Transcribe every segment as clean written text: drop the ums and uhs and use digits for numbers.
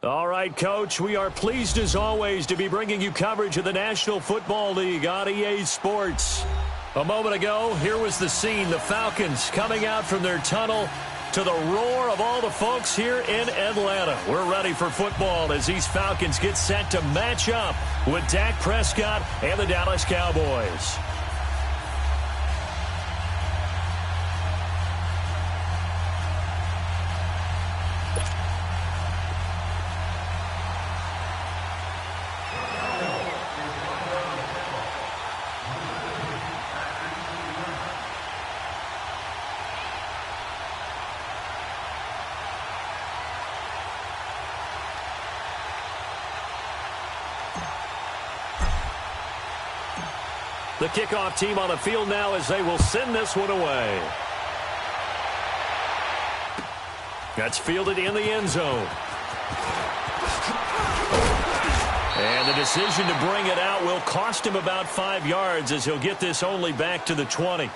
All right, Coach, we are pleased as always to be bringing you coverage of the National Football League on EA Sports. A moment ago, here was the scene. The Falcons coming out from their tunnel to the roar of all the folks here in Atlanta. We're ready for football as these Falcons get set to match up with Dak Prescott and the Dallas Cowboys. The kickoff team on the field now as they will send this one away. That's fielded in the end zone. And the decision to bring it out will cost him about 5 yards as he'll get this only back to the 20.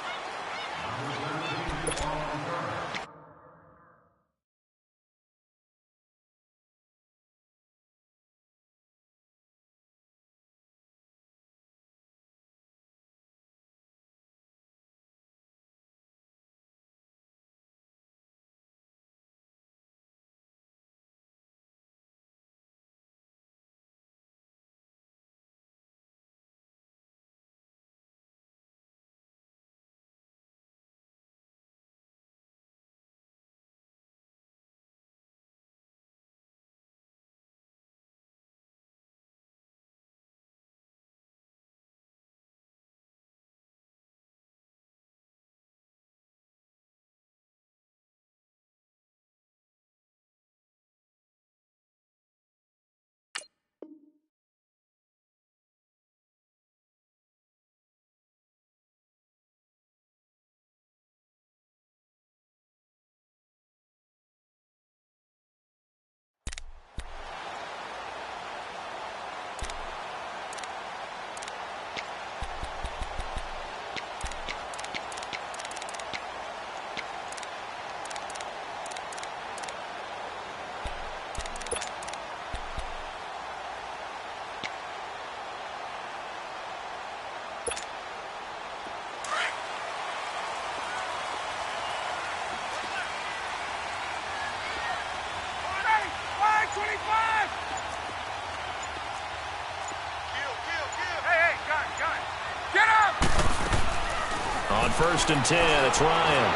On 1st and 10, it's Ryan.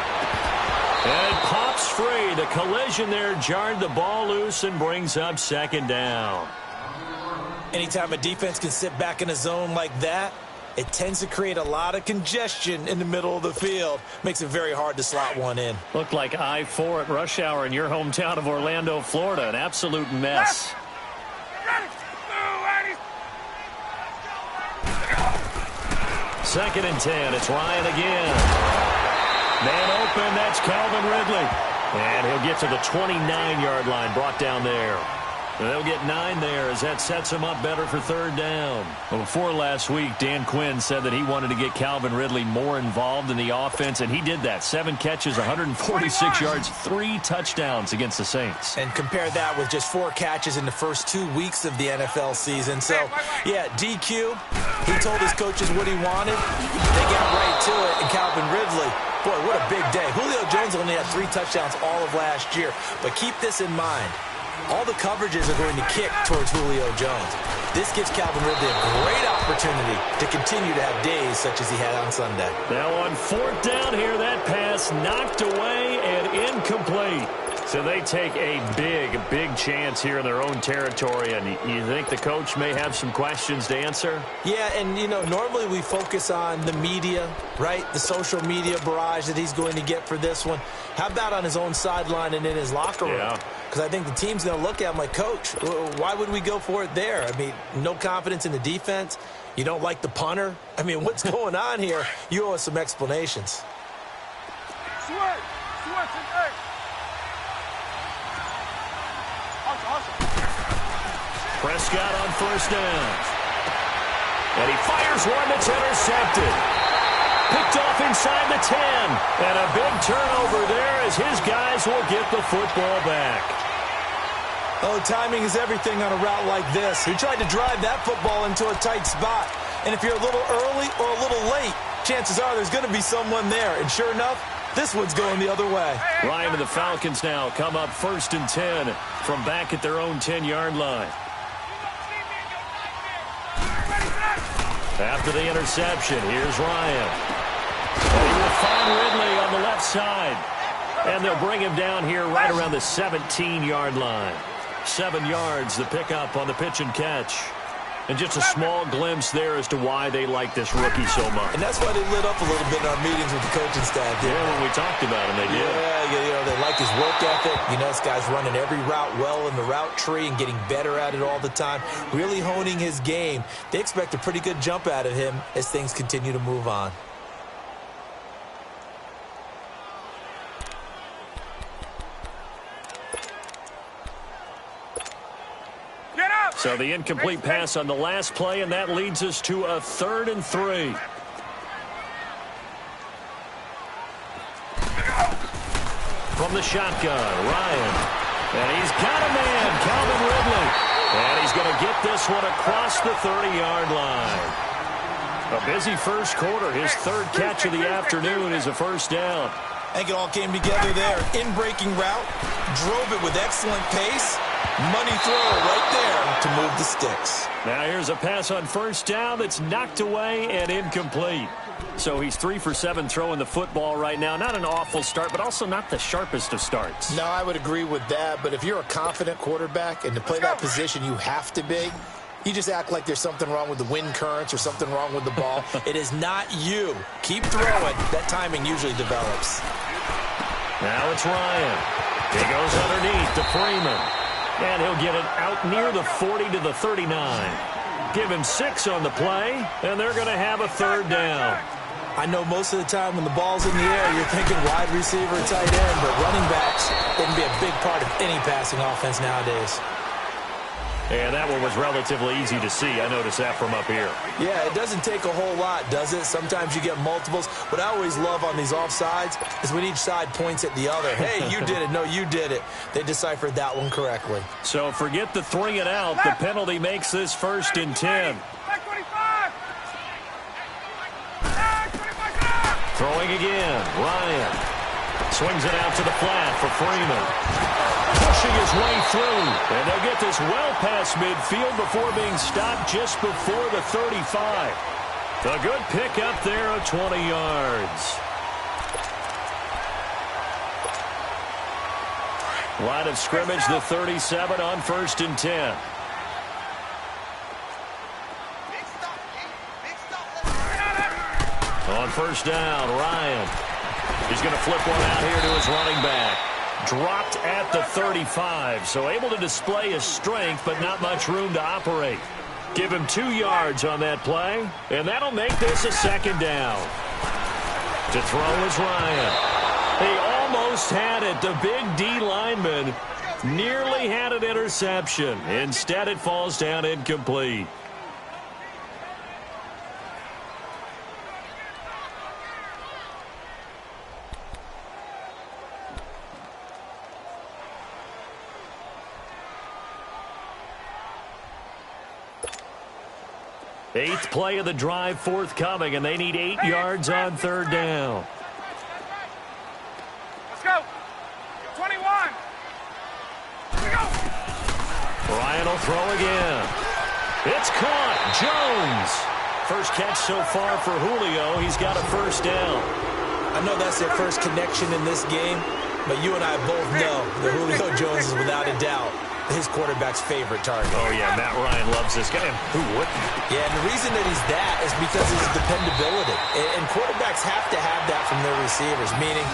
And it pops free. The collision there jarred the ball loose and brings up 2nd down. Anytime a defense can sit back in a zone like that, it tends to create a lot of congestion in the middle of the field. Makes it very hard to slot one in. Looked like I-4 at rush hour in your hometown of Orlando, Florida. An absolute mess. 2nd and 10. It's Ryan again. Man open. That's Calvin Ridley. And he'll get to the 29-yard line, brought down there. They'll get 9 there as that sets him up better for 3rd down. Well, before last week, Dan Quinn said that he wanted to get Calvin Ridley more involved in the offense, and he did that. 7 catches, 146 yards, 3 touchdowns against the Saints. And compare that with just 4 catches in the first 2 weeks of the NFL season. So, yeah, DQ, he told his coaches what he wanted. They got right to it, and Calvin Ridley, boy, what a big day. Julio Jones only had 3 touchdowns all of last year. But keep this in mind. All the coverages are going to kick towards Julio Jones. This gives Calvin Ridley a great opportunity to continue to have days such as he had on Sunday. Now on 4th down here, that pass knocked away and incomplete. So they take a big chance here in their own territory. And you think the coach may have some questions to answer? Yeah, and, you know, normally we focus on the media, right? The social media barrage that he's going to get for this one. How about on his own sideline and in his locker room? Yeah. Because I think the team's going to look at him like, Coach, why would we go for it there? I mean, no confidence in the defense. You don't like the punter. I mean, what's going on here? You owe us some explanations. Prescott on 1st down. And he fires one that's intercepted. Picked off inside the 10. And a big turnover there as his guys will get the football back. Oh, timing is everything on a route like this. He tried to drive that football into a tight spot. And if you're a little early or a little late, chances are there's going to be someone there. And sure enough, this one's going the other way. Ryan and the Falcons now come up 1st and 10 from back at their own 10-yard line. After the interception, here's Ryan. And he will find Ridley on the left side. And they'll bring him down here right around the 17-yard line. 7 yards, the pickup on the pitch and catch. And just a small glimpse there as to why they like this rookie so much. And that's why they lit up a little bit in our meetings with the coaching staff. Yeah, when we talked about him, they did. Yeah, they like his work ethic. You know, this guy's running every route well in the route tree and getting better at it all the time, really honing his game. They expect a pretty good jump out of him as things continue to move on. So the incomplete pass on the last play, and that leads us to a 3rd and 3. From the shotgun, Ryan. And he's got a man, Calvin Ridley. And he's going to get this one across the 30-yard line. A busy first quarter. His 3rd catch of the afternoon is a first down. I think it all came together there. In-breaking route, drove it with excellent pace. Money throw right there to move the sticks. Now here's a pass on first down that's knocked away and incomplete. So he's 3 for 7 throwing the football right now. Not an awful start, but also not the sharpest of starts. No, I would agree with that. But if you're a confident quarterback and to play that position you have to be, you just act like there's something wrong with the wind currents or something wrong with the ball. It is not you. Keep throwing. That timing usually develops. Now it's Ryan. He goes underneath to Freeman. And he'll get it out near the 40 to the 39. Give him 6 on the play, and they're going to have a 3rd down. I know most of the time when the ball's in the air, you're thinking wide receiver, tight end, but running backs can be a big part of any passing offense nowadays. And that one was relatively easy to see. I noticed that from up here. Yeah, it doesn't take a whole lot, does it? Sometimes you get multiples. What I always love on these offsides is when each side points at the other. Hey, you did it. No, you did it. They deciphered that one correctly. So forget the 3 and out. The penalty makes this 1st and 10. Throwing again. Ryan swings it out to the flat for Freeman. Pushing his way through, and they'll get this well past midfield before being stopped just before the 35. A good pick up there of 20 yards. Line of scrimmage, the 37 on 1st and 10. On first down, Ryan. He's going to flip one out here to his running back. Dropped at the 35, so able to display his strength, but not much room to operate. Give him 2 yards on that play, and that'll make this a 2nd down. To throw is Ryan. He almost had it. The big D lineman nearly had an interception. Instead, it falls down incomplete. Eighth play of the drive forthcoming, and they need 8 yards on 3rd down. Let's go. 21. Let's go. Ryan will throw again. It's caught. Jones. First catch so far for Julio. He's got a first down. I know that's their first connection in this game, but you and I both know that Julio Jones is without a doubt his quarterback's favorite target. Oh, yeah, Matt Ryan loves this guy. Who wouldn't? Yeah, and the reason that he's that is because of his dependability. And quarterbacks have to have that from their receivers, meaning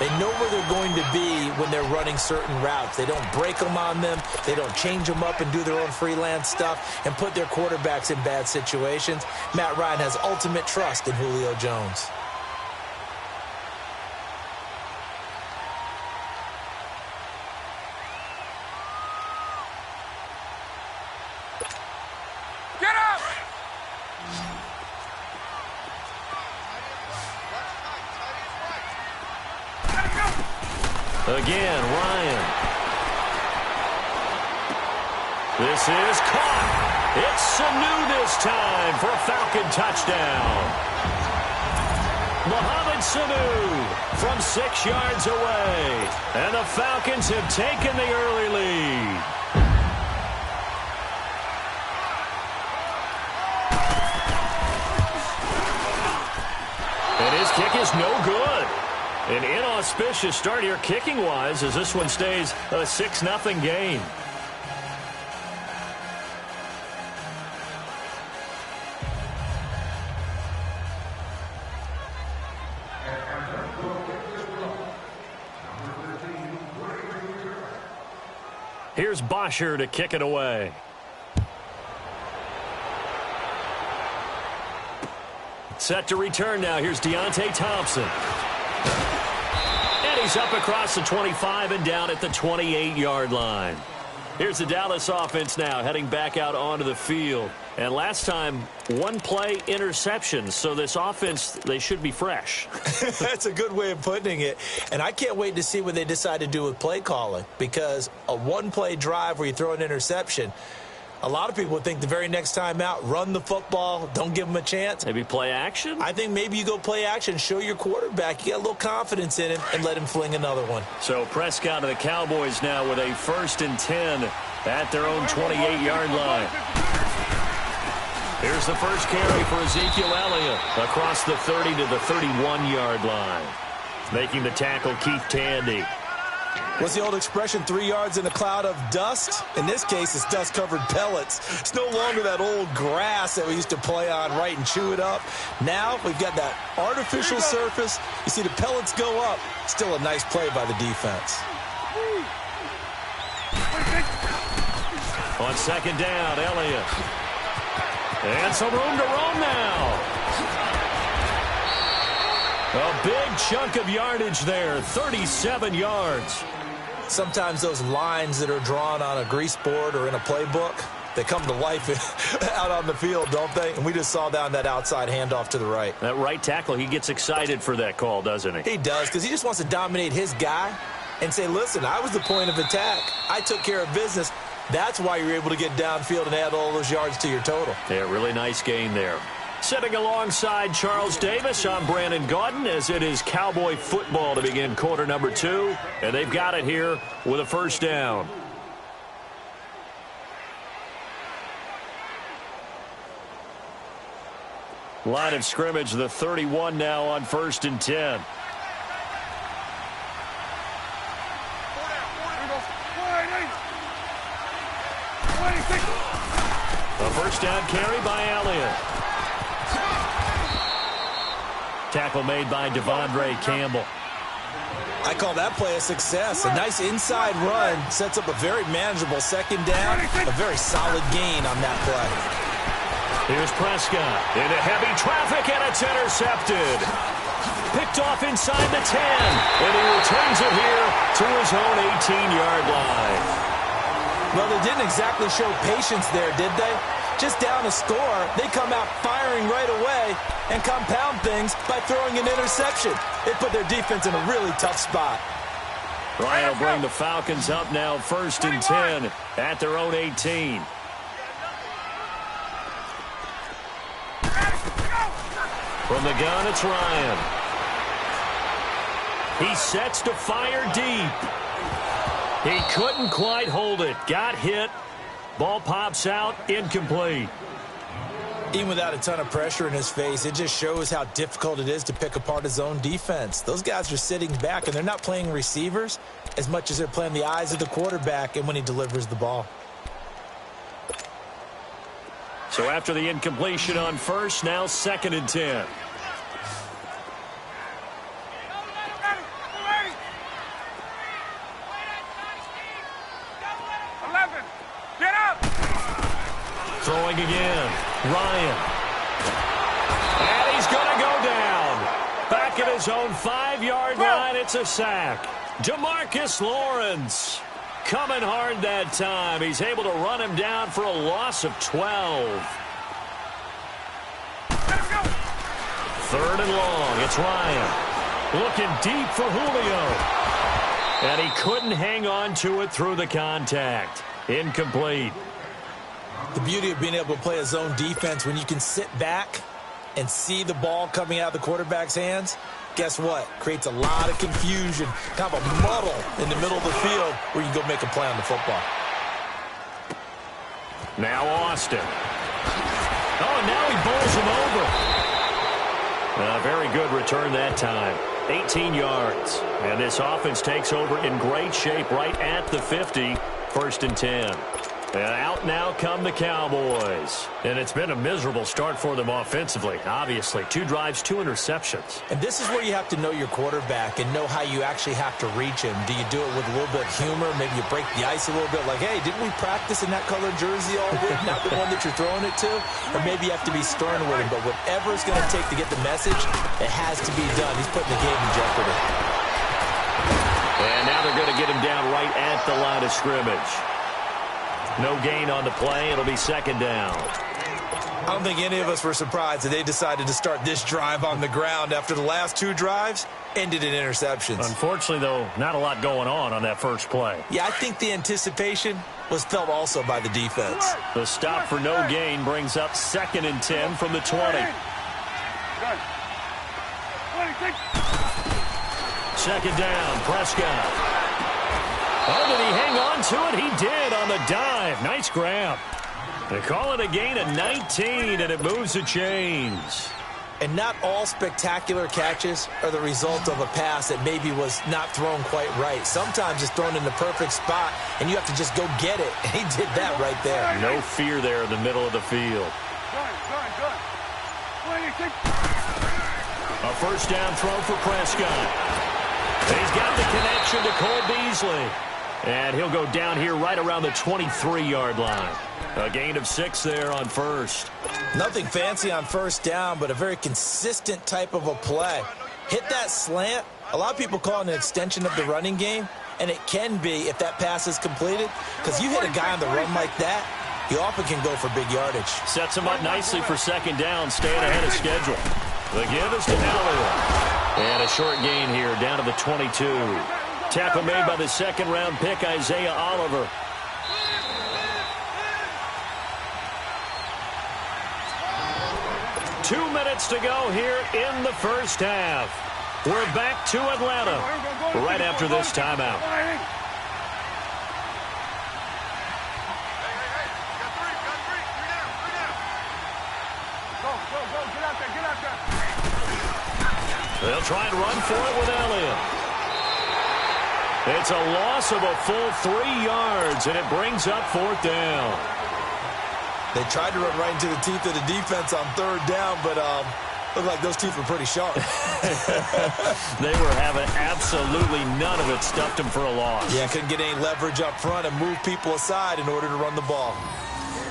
they know where they're going to be when they're running certain routes. They don't break them on them. They don't change them up and do their own freelance stuff and put their quarterbacks in bad situations. Matt Ryan has ultimate trust in Julio Jones. Again, Ryan. This is caught. It's Sanu this time for a Falcon touchdown. Mohamed Sanu from 6 yards away. And the Falcons have taken the early lead. And his kick is no good. An inauspicious start here kicking-wise as this one stays a 6-0 game. Here's Bosher to kick it away. Set to return now. Here's Deontay Thompson. And he's up across the 25 and down at the 28-yard line. Here's the Dallas offense now heading back out onto the field. And last time, one play interception. So this offense, they should be fresh. That's a good way of putting it. And I can't wait to see what they decide to do with play calling. Because a one-play drive where you throw an interception, a lot of people would think the very next time out, run the football, don't give them a chance. Maybe play action? I think maybe you go play action, show your quarterback, you got a little confidence in him, and let him fling another one. So Prescott and the Cowboys now with a 1st and 10 at their own 28-yard line. Here's the first carry for Ezekiel Elliott across the 30 to the 31-yard line. Making the tackle, Keith Tandy. What's the old expression, 3 yards in a cloud of dust? In this case, it's dust-covered pellets. It's no longer that old grass that we used to play on, right, and chew it up. Now we've got that artificial surface. You see the pellets go up. Still a nice play by the defense. On 2nd down, Elliott. And some room to roam now. A big chunk of yardage there, 37 yards. Sometimes those lines that are drawn on a grease board or in a playbook, they come to life out on the field, don't they? And we just saw down that outside handoff to the right. That right tackle, he gets excited for that call, doesn't he? He does, because he just wants to dominate his guy and say, listen, I was the point of attack. I took care of business. That's why you're able to get downfield and add all those yards to your total. Yeah, really nice gain there. Sitting alongside Charles Davis, I'm Brandon Gaudin, as it is Cowboy football to begin quarter number 2. And they've got it here with a 1st down. Line of scrimmage, the 31 now on 1st and 10. A 1st down carry by Elliott. Tackle made by Devondre Campbell. I call that play a success. A nice inside run sets up a very manageable 2nd down. A very solid gain on that play. Here's Prescott into heavy traffic, and it's intercepted. Picked off inside the 10, and he returns it here to his own 18-yard line. Well, they didn't exactly show patience there, did they? Just down a score, they come out firing right away and compound things by throwing an interception. It put their defense in a really tough spot. Ryan will bring the Falcons up now 1st and 10 at their own 18. From the gun, it's Ryan. He sets to fire deep. He couldn't quite hold it. Got hit. Ball pops out, incomplete. Even without a ton of pressure in his face, it just shows how difficult it is to pick apart his own defense. Those guys are sitting back, and they're not playing receivers as much as they're playing the eyes of the quarterback and when he delivers the ball. So after the incompletion on 1st, now 2nd and 10. Throwing again. Ryan. And he's going to go down. Back at his own 5-yard line. It's a sack. DeMarcus Lawrence coming hard that time. He's able to run him down for a loss of 12. 3rd and long. It's Ryan. Looking deep for Julio. And he couldn't hang on to it through the contact. Incomplete. The beauty of being able to play a zone defense when you can sit back and see the ball coming out of the quarterback's hands, guess what? Creates a lot of confusion, kind of a muddle in the middle of the field where you can go make a play on the football. Now Austin. Oh, and now he bowls him over. A very good return that time. 18 yards. And this offense takes over in great shape right at the 50. 1st and 10. And out now come the Cowboys. And it's been a miserable start for them offensively. Obviously, 2 drives, 2 interceptions. And this is where you have to know your quarterback and know how you actually have to reach him. Do you do it with a little bit of humor? Maybe you break the ice a little bit like, hey, didn't we practice in that colored jersey all week? Not the one that you're throwing it to? Or maybe you have to be stern with him. But whatever it's going to take to get the message, it has to be done. He's putting the game in jeopardy. And now they're going to get him down right at the line of scrimmage. No gain on the play. It'll be 2nd down. I don't think any of us were surprised that they decided to start this drive on the ground after the last 2 drives ended in interceptions. Unfortunately, though, not a lot going on that first play. Yeah, I think the anticipation was felt also by the defense. The stop for no gain brings up 2nd and 10 from the 20. 2nd down, Prescott. Oh, did he hang on to it? He did on the dive. Nice grab. They call it a gain of 19, and it moves the chains. And not all spectacular catches are the result of a pass that maybe was not thrown quite right. Sometimes it's thrown in the perfect spot, and you have to just go get it. And he did that right there. No fear there in the middle of the field. A 1st down throw for Prescott. He's got the connection to Cole Beasley. And he'll go down here right around the 23-yard line. A gain of 6 there on 1st. Nothing fancy on 1st down, but a very consistent type of a play. Hit that slant. A lot of people call it an extension of the running game, and it can be if that pass is completed, because you hit a guy on the run like that, he often can go for big yardage. Sets him up nicely for 2nd down, staying ahead of schedule. The give is to Elliott. And a short gain here down to the 22. Tackle made by the 2nd-round pick, Isaiah Oliver. Two minutes to go here in the first half. We're back to Atlanta right after this timeout. They'll try and run for it with Elliott. It's a loss of a full 3 yards, and it brings up 4th down. They tried to run right into the teeth of the defense on 3rd down, but looked like those teeth were pretty sharp. They were having absolutely none of it. Stuffed them for a loss. Yeah, couldn't get any leverage up front and move people aside in order to run the ball.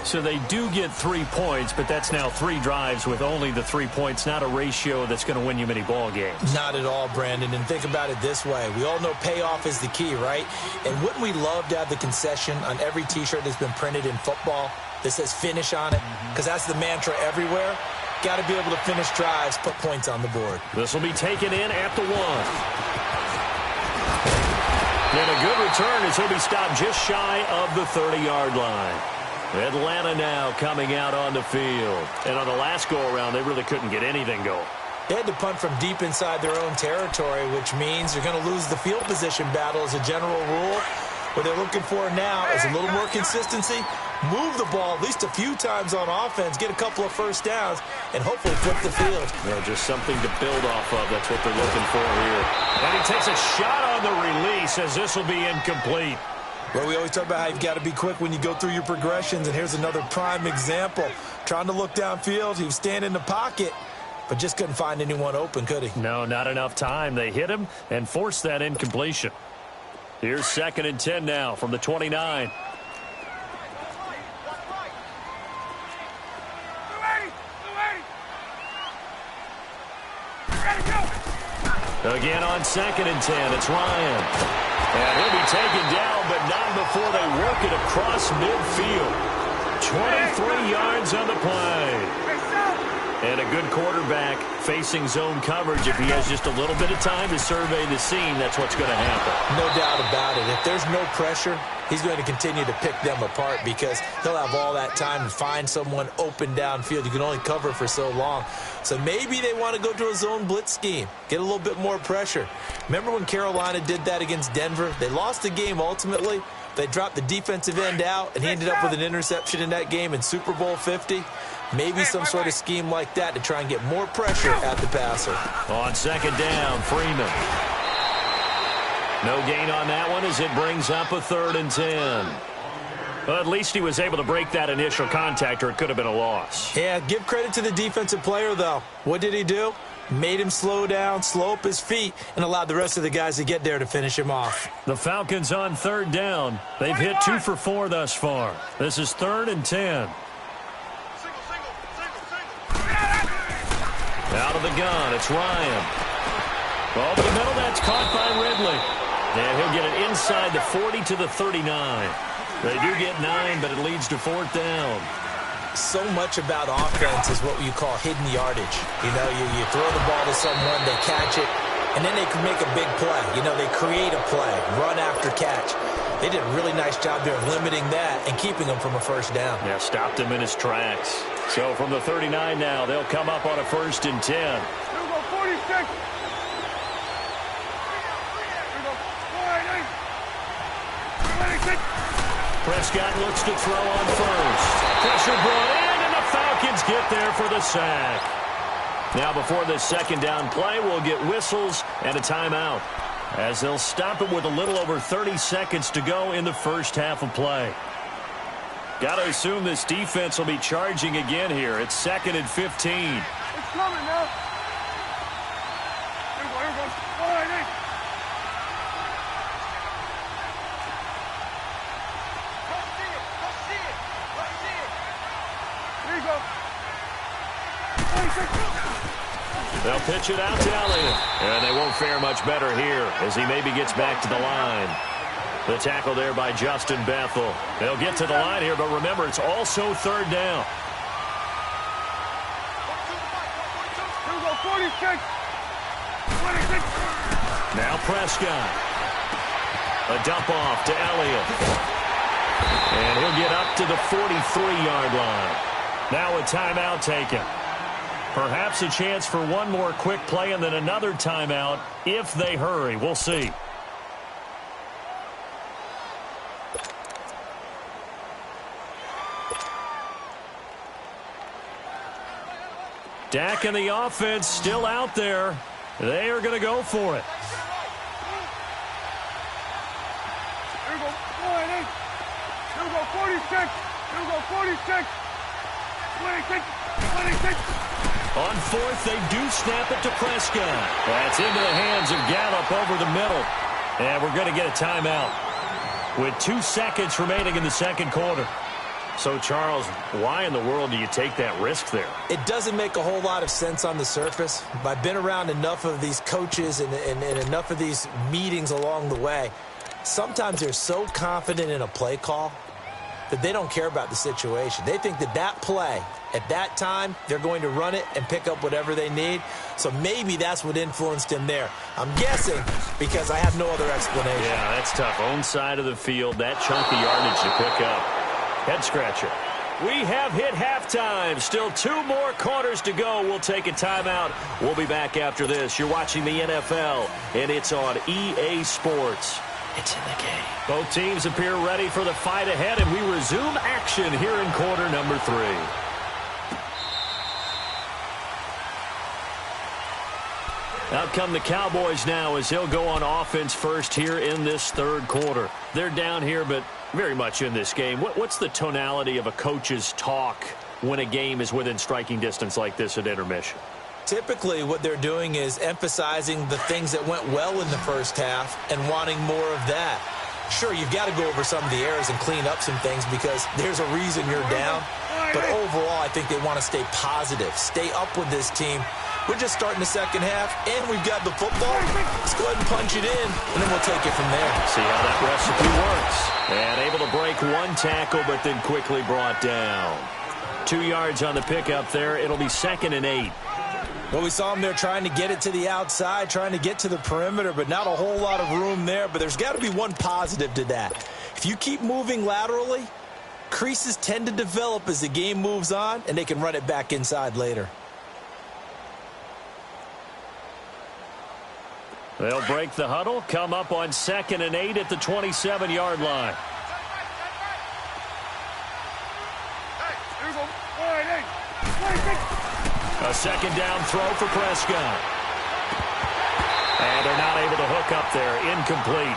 So they do get 3 points, but that's now 3 drives with only the 3 points. Not a ratio that's going to win you many ball games. Not at all, Brandon. And think about it this way. We all know payoff is the key, right? And wouldn't we love to have the concession on every T-shirt that's been printed in football that says finish on it? Because that's the mantra everywhere. Got to be able to finish drives, put points on the board. This will be taken in at the 1. And a good return as he'll be stopped just shy of the 30-yard line. Atlanta now coming out on the field. And on the last go-around, they really couldn't get anything going. They had to punt from deep inside their own territory, which means they're going to lose the field position battle as a general rule. What they're looking for now is a little more consistency, move the ball at least a few times on offense, get a couple of 1st downs, and hopefully flip the field. Well, just something to build off of. That's what they're looking for here. And he takes a shot on the release as this will be incomplete. Well, we always talk about how you've got to be quick when you go through your progressions, and here's another prime example. Trying to look downfield, he was standing in the pocket, but just couldn't find anyone open, could he? No, not enough time. They hit him and forced that incompletion. Here's 2nd and 10 now from the 29. Again on 2nd and 10, it's Ryan. And he'll be taken down, but not before they work it across midfield. 23 yards on the play. And a good quarterback facing zone coverage. If he has just a little bit of time to survey the scene, that's what's going to happen. No doubt about it. If there's no pressure, he's going to continue to pick them apart because he'll have all that time to find someone open downfield. You can only cover for so long. So maybe they want to go to a zone blitz scheme, get a little bit more pressure. Remember when Carolina did that against Denver? They lost the game ultimately. They dropped the defensive end out, and he ended up with an interception in that game in Super Bowl 50. Maybe some sort of scheme like that to try and get more pressure at the passer. On second down, Freeman. No gain on that one as it brings up a 3rd and 10. Well, at least he was able to break that initial contact, or it could have been a loss. Yeah, give credit to the defensive player, though. What did he do? Made him slow down, slow up his feet, and allowed the rest of the guys to get there to finish him off. The Falcons on 3rd down. They've hit 2 for 4 thus far. This is 3rd and 10. Out of the gun, it's Ryan. Over the middle, that's caught by Ridley. And he'll get it inside the 40 to the 39. They do get 9, but it leads to 4th down. So much about offense is what you call hidden yardage. You know, you throw the ball to someone, they catch it, and then they can make a big play. You know, they create a play, run after catch. They did a really nice job there of limiting that and keeping him from a 1st down. Yeah, stopped him in his tracks. So from the 39 now, they'll come up on a 1st and 10. Here we go, 46. Prescott looks to throw on 1st. Pressure brought in, and the Falcons get there for the sack. Now before this 2nd down play, we'll get whistles and a timeout, as they'll stop it with a little over 30 seconds to go in the 1st half of play. Got to assume this defense will be charging again here. It's 2nd and 15. It's coming now. Here we go. All right, hey. Here you go. 26. They'll pitch it out to Elliott. And they won't fare much better here as he maybe gets back to the line. The tackle there by Justin Bethel. They'll get to the line here, but remember, it's also 3rd down. Here we go, 46. 26. Now Prescott. A dump off to Elliott. And he'll get up to the 43-yard line. Now a timeout taken. Perhaps a chance for one more quick play and then another timeout if they hurry. We'll see. Dak and the offense still out there. They are going to go for it. Here we go, 48. Here we go, 46. Here we go, 46. 26. 26. On 4th, they do snap it to Prescott. That's into the hands of Gallup over the middle. And we're going to get a timeout with 2 seconds remaining in the 2nd quarter. So, Charles, why in the world do you take that risk there? It doesn't make a whole lot of sense on the surface. But I've been around enough of these coaches and enough of these meetings along the way. Sometimes they're so confident in a play call that they don't care about the situation. They think that play, at that time, they're going to run it and pick up whatever they need. So maybe that's what influenced him there. I'm guessing because I have no other explanation. Yeah, that's tough. Own side of the field, that chunk of yardage to pick up. Head scratcher. We have hit halftime. Still 2 more quarters to go. We'll take a timeout. We'll be back after this. You're watching the NFL, and it's on EA Sports. It's in the game. Both teams appear ready for the fight ahead, and we resume action here in quarter number 3. Out come the Cowboys now as they'll go on offense first here in this 3rd quarter. They're down here, but very much in this game. What's the tonality of a coach's talk when a game is within striking distance like this at intermission? Typically, what they're doing is emphasizing the things that went well in the 1st half and wanting more of that. Sure, you've got to go over some of the errors and clean up some things because there's a reason you're down. But overall, I think they want to stay positive, stay up with this team. We're just starting the 2nd half, and we've got the football. Let's go ahead and punch it in, and then we'll take it from there. See how that recipe works. And able to break 1 tackle, but then quickly brought down. 2 yards on the pickup there. It'll be 2nd and 8. Well, we saw him there trying to get it to the outside, trying to get to the perimeter, but not a whole lot of room there. But there's got to be one positive to that. If you keep moving laterally, creases tend to develop as the game moves on, and they can run it back inside later. They'll break the huddle, come up on 2nd and 8 at the 27-yard line. A 2nd down throw for Prescott. And they're not able to hook up there. Incomplete.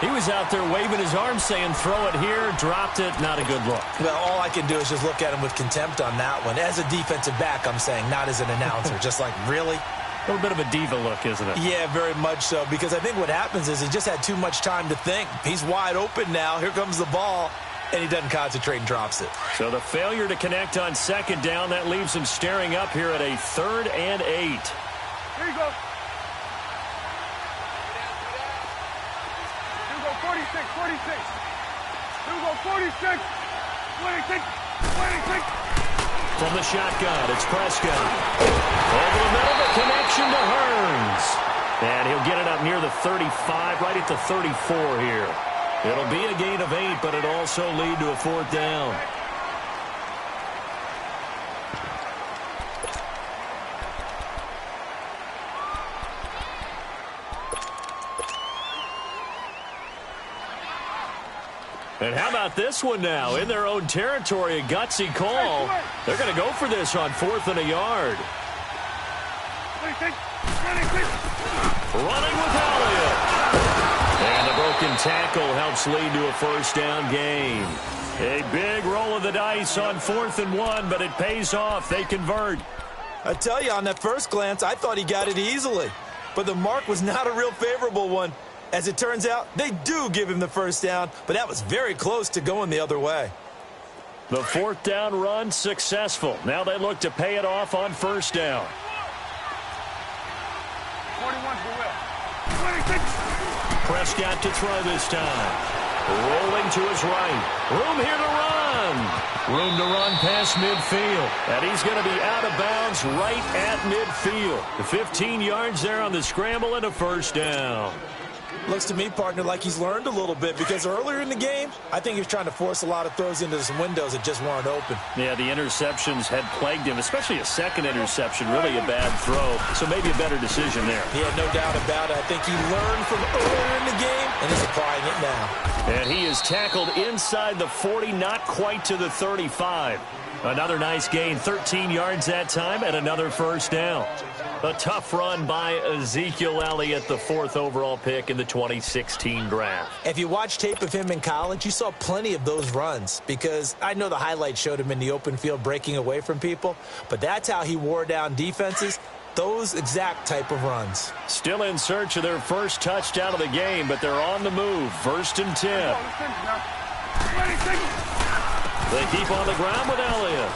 He was out there waving his arms saying, throw it here, dropped it, not a good look. Well, all I can do is just look at him with contempt on that one. As a defensive back, I'm saying, not as an announcer. Just like, really? A little bit of a diva look, isn't it? Yeah, very much so, because I think what happens is he just had too much time to think. He's wide open now. Here comes the ball, and he doesn't concentrate and drops it. So the failure to connect on 2nd down, that leaves him staring up here at a 3rd and 8. Here you go. 46. Here we go, 46. 26. From the shotgun, it's Prescott. Over the middle, the connection to Hearns. And he'll get it up near the 35, right at the 34 here. It'll be a gain of 8, but it'll also lead to a 4th down. And how about this one now? In their own territory, a gutsy call. They're going to go for this on 4th and a yard. 26. Running with Elliott. And the broken tackle helps lead to a 1st down gain. A big roll of the dice on 4th and 1, but it pays off. They convert. I tell you, on that first glance, I thought he got it easily. But the mark was not a real favorable one. As it turns out, they do give him the 1st down, but that was very close to going the other way. The 4th down run successful. Now they look to pay it off on 1st down. 41 for Will. 26. Prescott to throw this time. Rolling to his right. Room here to run. Room to run past midfield. And he's going to be out of bounds right at midfield. The 15 yards there on the scramble and a 1st down. Looks to me, partner, like he's learned a little bit, because earlier in the game, I think he was trying to force a lot of throws into some windows that just weren't open. Yeah, the interceptions had plagued him, especially a 2nd interception, really a bad throw. So maybe a better decision there. Yeah, no doubt about it. I think he learned from earlier in the game and is applying it now. And he is tackled inside the 40, not quite to the 35. Another nice gain, 13 yards that time, and another 1st down. A tough run by Ezekiel Elliott, the 4th overall pick in the 2016 draft. If you watch tape of him in college, you saw plenty of those runs, because I know the highlights showed him in the open field breaking away from people, but that's how he wore down defenses, those exact type of runs. Still in search of their first touchdown of the game, but they're on the move. 1st and 10. 26. They keep on the ground with Elliott.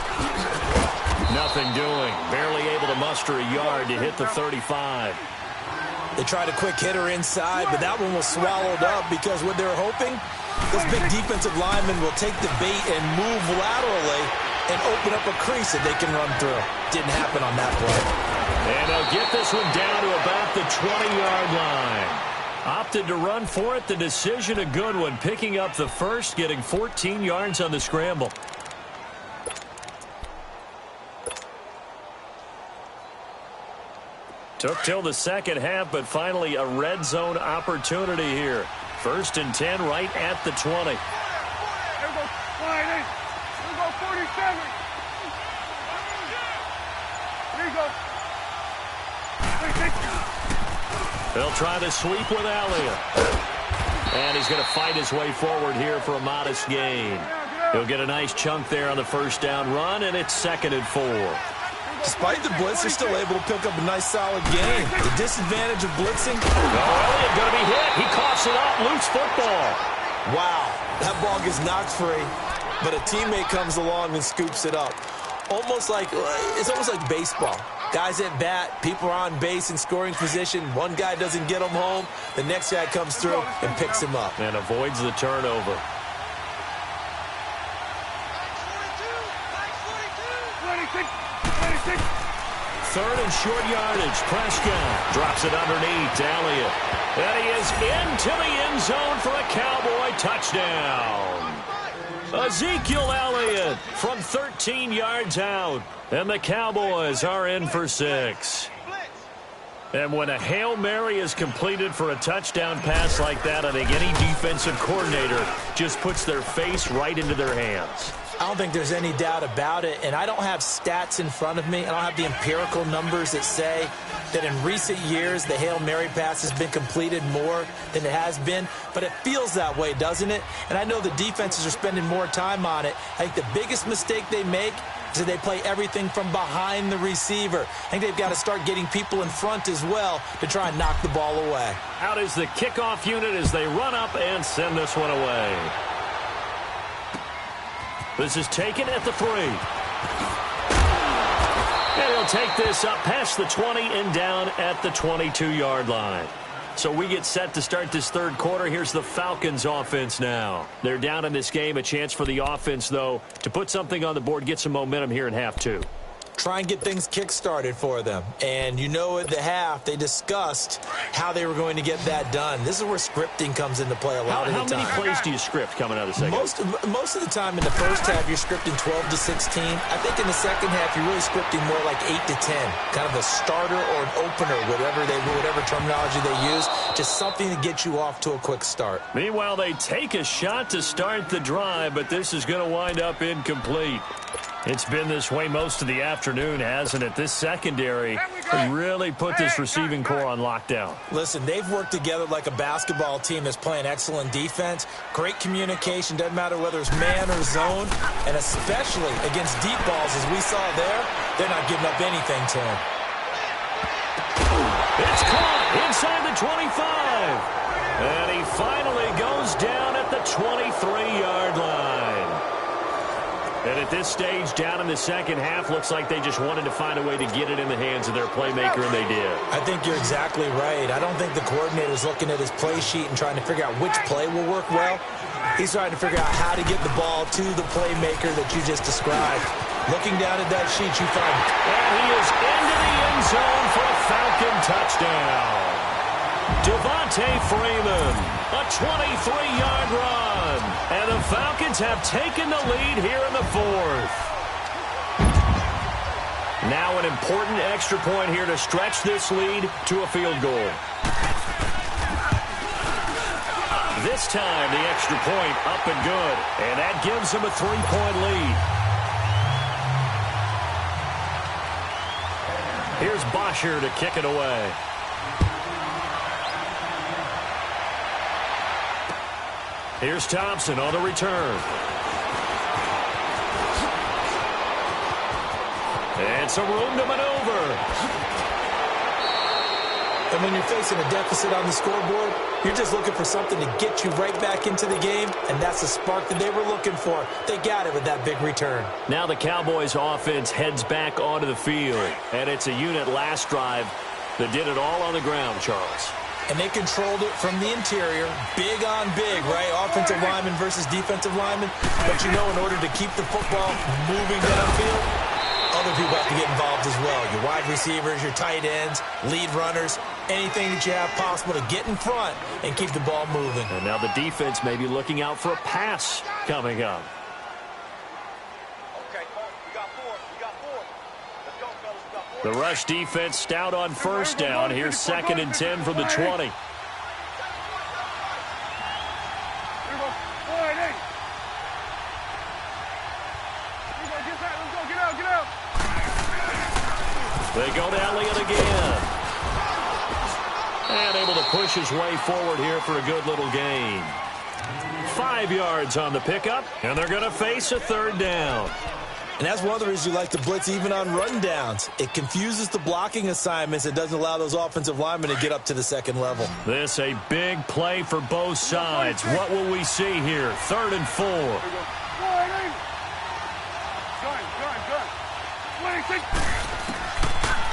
Nothing doing. Barely able to muster a yard to hit the 35. They tried a quick hitter inside, but that one was swallowed up, because what they're hoping, this big defensive lineman will take the bait and move laterally and open up a crease that they can run through. Didn't happen on that play. And they'll get this one down to about the 20-yard line. Opted to run for it. The decision a good one. Picking up the 1st, getting 14 yards on the scramble. Took till the 2nd half, but finally a red zone opportunity here. 1st and 10 right at the 20. Here we go, 28. Here we go, 47. Here you go. 26. They'll try the sweep with Elliott. And he's going to fight his way forward here for a modest gain. He'll get a nice chunk there on the 1st down run, and it's 2nd and 4. Despite the blitz, they're still able to pick up a nice, solid gain. The disadvantage of blitzing. Elliott going to be hit. He coughs it up. Loose football. Wow, that ball gets knocked free, but a teammate comes along and scoops it up. It's almost like baseball. Guys at bat, people are on base in scoring position. One guy doesn't get him home. The next guy comes through and picks him up. And avoids the turnover. 26. third and short yardage. Prescott drops it underneath to Elliott. And he is into the end zone for a Cowboy touchdown. Ezekiel Elliott from 13 yards out. And the Cowboys are in for 6. And when a Hail Mary is completed for a touchdown pass like that, I think any defensive coordinator just puts their face right into their hands. I don't think there's any doubt about it, and I don't have stats in front of me. I don't have the empirical numbers that say that in recent years the Hail Mary pass has been completed more than it has been, but it feels that way, doesn't it? And I know the defenses are spending more time on it. I think the biggest mistake they make is that they play everything from behind the receiver. I think they've got to start getting people in front as well to try and knock the ball away. Out is the kickoff unit as they run up and send this one away. This is taken at the 3. And he'll take this up past the 20 and down at the 22-yard line. So we get set to start this third quarter. Here's the Falcons offense now. They're down in this game. A chance for the offense, though, to put something on the board, get some momentum here in half 2. Try and get things kick-started for them. And you know at the half, they discussed how they were going to get that done. This is where scripting comes into play a lot of the time. How many plays do you script coming out of the second? Most of the time in the first half, you're scripting 12 to 16. I think in the second half, you're really scripting more like 8 to 10. Kind of a starter or an opener, whatever terminology they use. Just something to get you off to a quick start. Meanwhile, they take a shot to start the drive, but this is going to wind up incomplete. It's been this way most of the afternoon, hasn't it? This secondary really put this receiving core on lockdown. Listen, they've worked together like a basketball team that's playing excellent defense. Great communication, doesn't matter whether it's man or zone. And especially against deep balls, as we saw there, they're not giving up anything to them. It's caught inside the 25. And he finally goes down at the 23-yard line. And at this stage, down in the second half, looks like they just wanted to find a way to get it in the hands of their playmaker, and they did. I think you're exactly right. I don't think the coordinator's looking at his play sheet and trying to figure out which play will work well. He's trying to figure out how to get the ball to the playmaker that you just described. Looking down at that sheet, you find... And he is into the end zone for a Falcon touchdown. Devontae Freeman, a 23-yard run. And the Falcons have taken the lead here in the 4th. Now an important extra point here to stretch this lead to a field goal. This time the extra point up and good. And that gives them a 3-point lead. Here's Bosher to kick it away. Here's Thompson on the return. And some room to maneuver. And when you're facing a deficit on the scoreboard, you're just looking for something to get you right back into the game, and that's the spark that they were looking for. They got it with that big return. Now the Cowboys offense heads back onto the field, and it's a unit last drive that did it all on the ground, Charles. And they controlled it from the interior, big on big, right? Offensive lineman versus defensive lineman. But you know, in order to keep the football moving downfield, other people have to get involved as well. Your wide receivers, your tight ends, lead runners, anything that you have possible to get in front and keep the ball moving. And now the defense may be looking out for a pass coming up. The rush defense stout on first down. Here's 2nd and 10 from the 20. They go to Elliott again. And able to push his way forward here for a good little gain. 5 yards on the pickup, and they're going to face a 3rd down. And that's one of the reasons you like to blitz even on rundowns. It confuses the blocking assignments. It doesn't allow those offensive linemen to get up to the second level. This a big play for both sides. What will we see here? 3rd and 4.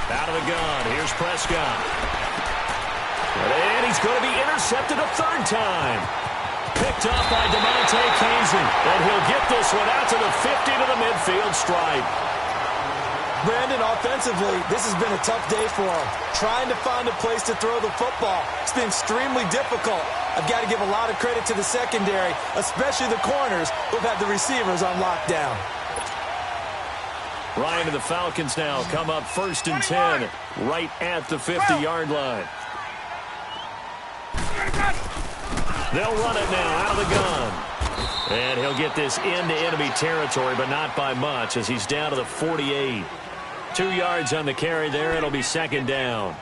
Out of the gun. Here's Prescott. And he's going to be intercepted a 3rd time. Picked off by Devontae, and he'll get this one out to the 50 to the midfield stripe. Brandon, offensively, this has been a tough day for him. Trying to find a place to throw the football. It's been extremely difficult. I've got to give a lot of credit to the secondary, especially the corners who've had the receivers on lockdown. Ryan and the Falcons now come up 1st and 10, right at the 50-yard line. They'll run it now out of the gun. And he'll get this into enemy territory, but not by much as he's down to the 48. 2 yards on the carry there. It'll be 2nd down.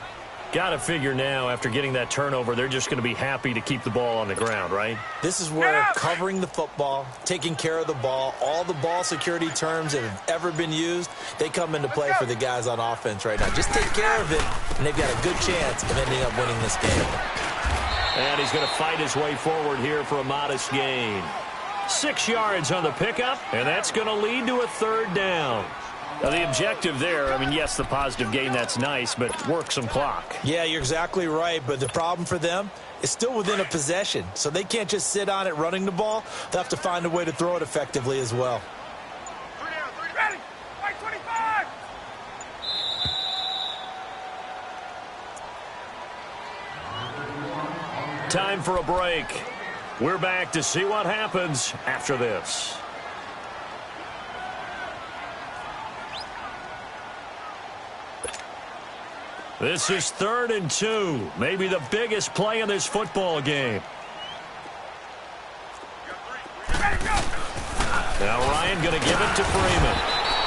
Got to figure now, after getting that turnover, they're just going to be happy to keep the ball on the ground, right? This is where covering the football, taking care of the ball, all the ball security terms that have ever been used, they come into play for the guys on offense right now. Just take care of it, and they've got a good chance of ending up winning this game. And he's going to fight his way forward here for a modest gain. 6 yards on the pickup, and that's going to lead to a 3rd down. Now, the objective there, I mean, yes, the positive gain, that's nice, but work some clock. Yeah, you're exactly right, but the problem for them is still within a possession, so they can't just sit on it running the ball. They'll have to find a way to throw it effectively as well. 3 down, 3 ready, 25. Time for a break. We're back to see what happens after this. This is 3rd and 2, maybe the biggest play in this football game. Now Ryan going to give it to Freeman.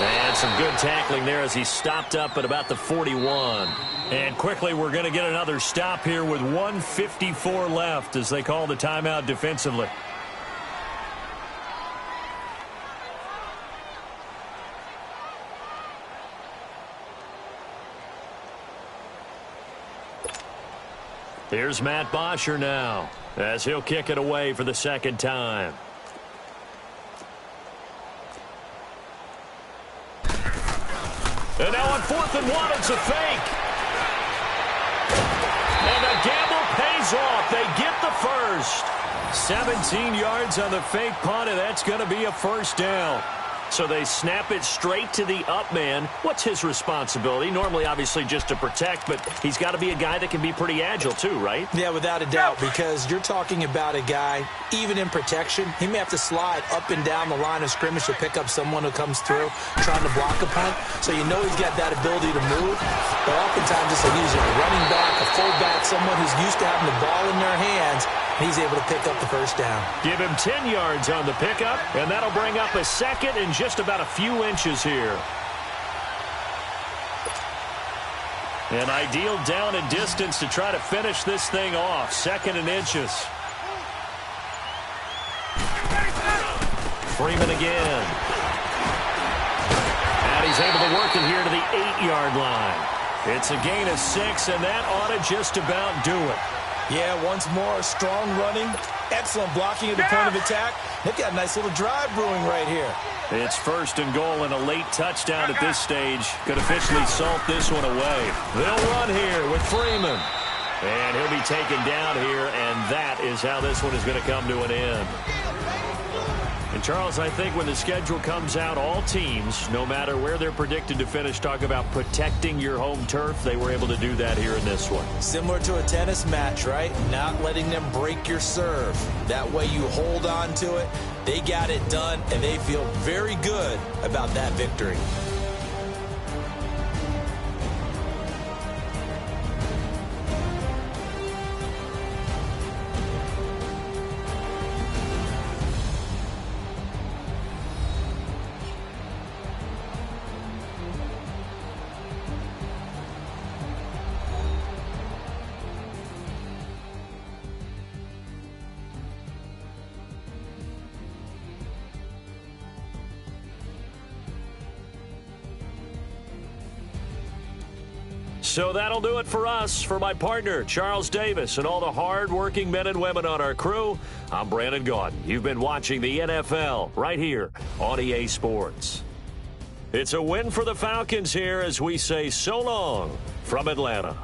And some good tackling there as he stopped up at about the 41. And quickly we're going to get another stop here with 1:54 left as they call the timeout defensively. Here's Matt Bosher now as he'll kick it away for the 2nd time. And now on 4th and 1, it's a fake. And the gamble pays off. They get the first. 17 yards on the fake punt, and that's going to be a 1st down. So they snap it straight to the up man. What's his responsibility? Normally, obviously, just to protect, but he's got to be a guy that can be pretty agile too, right? Yeah, without a doubt, because you're talking about a guy, even in protection, he may have to slide up and down the line of scrimmage to pick up someone who comes through trying to block a punt. So you know he's got that ability to move. But oftentimes, it's like he's a running back, a fullback, someone who's used to having the ball in their hands. He's able to pick up the 1st down. Give him 10 yards on the pickup, and that'll bring up a 2nd and just about a few inches here. An ideal down and distance to try to finish this thing off. 2nd and inches. Freeman again. And he's able to work it here to the 8-yard line. It's a gain of 6, and that ought to just about do it. Yeah, once more, strong running, excellent blocking at the point of attack. They've got a nice little drive brewing right here. It's 1st and goal and a late touchdown at this stage. Could officially salt this one away. They'll run here with Freeman. And he'll be taken down here, and that is how this one is going to come to an end. And, Charles, I think when the schedule comes out, all teams, no matter where they're predicted to finish, talk about protecting your home turf. They were able to do that here in this one. Similar to a tennis match, right? Not letting them break your serve. That way you hold on to it. They got it done, and they feel very good about that victory. So that'll do it for us. For my partner, Charles Davis, and all the hard-working men and women on our crew, I'm Brandon Gaudin. You've been watching the NFL right here on EA Sports. It's a win for the Falcons here as we say so long from Atlanta.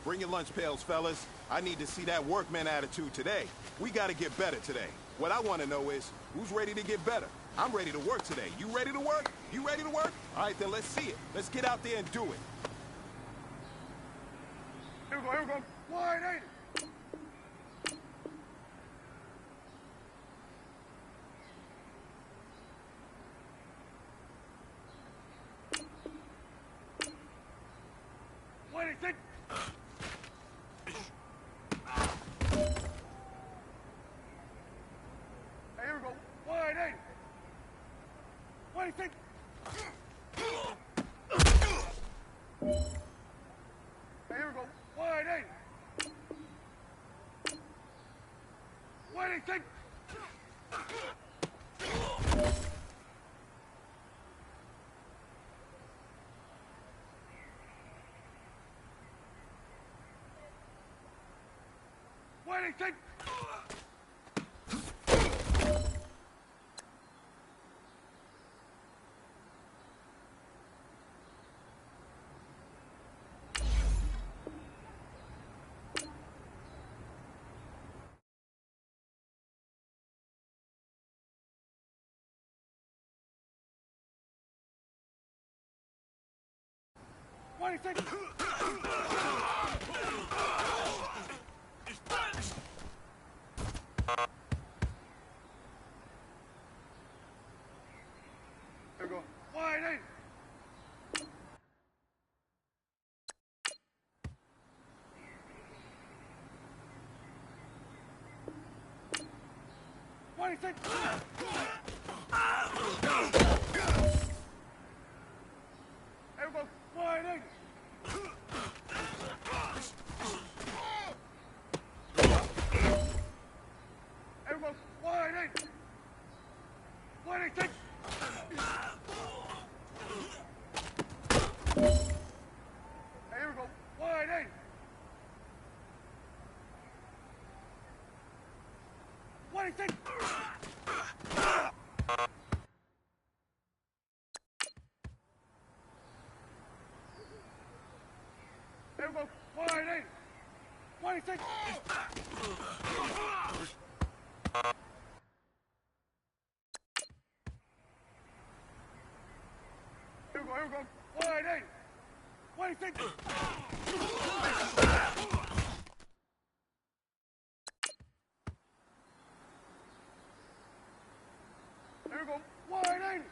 Bring your lunch pails, fellas. I need to see that workman attitude today. We got to get better today. What I want to know is, who's ready to get better? I'm ready to work today. You ready to work? You ready to work? All right, then let's see it. Let's get out there and do it. Here we go. Wide 80. Wait, here we go. Wide 80. 26. Here we go. Wide 80. 26. Waiting. There we go. Wide 80. There we go. Wide 80. There we go. Wide 80. 26. Here we go. Wide 80. 26. Here we go. Wide 80. 26. Here we go. Wide 80. 26. Here we go. Wide 80.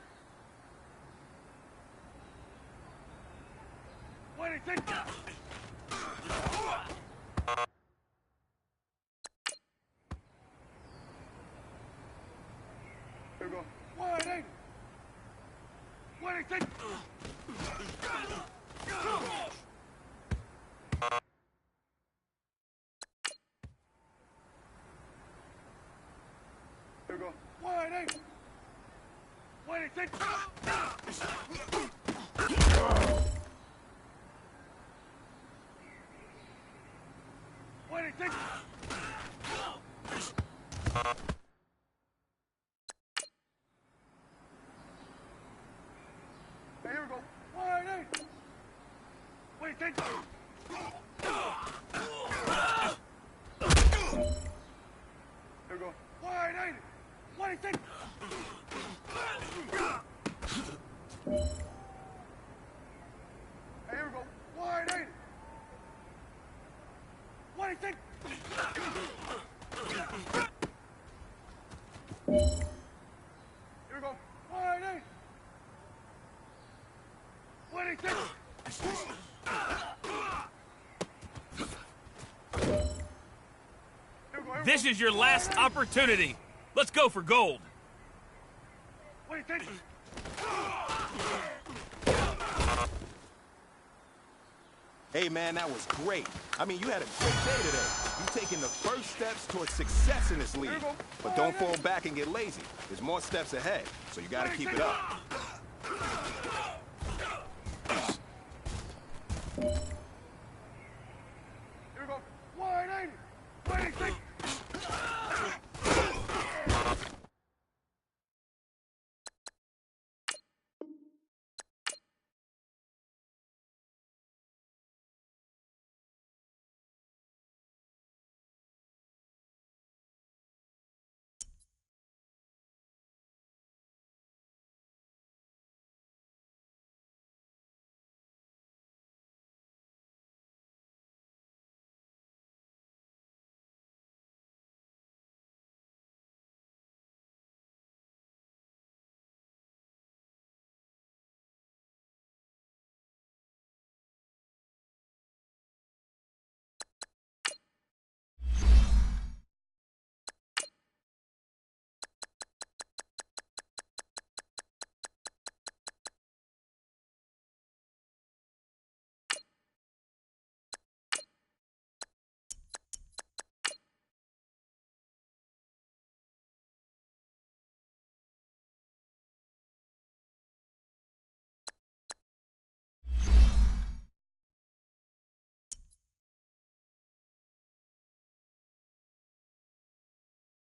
26. Here we go. Wide 80. 26. 26. Here we go. 180. 26. Hey, here we go. 180. 26. Here we go. 180. 26. This is your last opportunity. Let's go for gold. 26. Hey, man, that was great. I mean, you had a great day today. You're taking the first steps towards success in this league. But don't fall back and get lazy. There's more steps ahead, so you got to keep it up.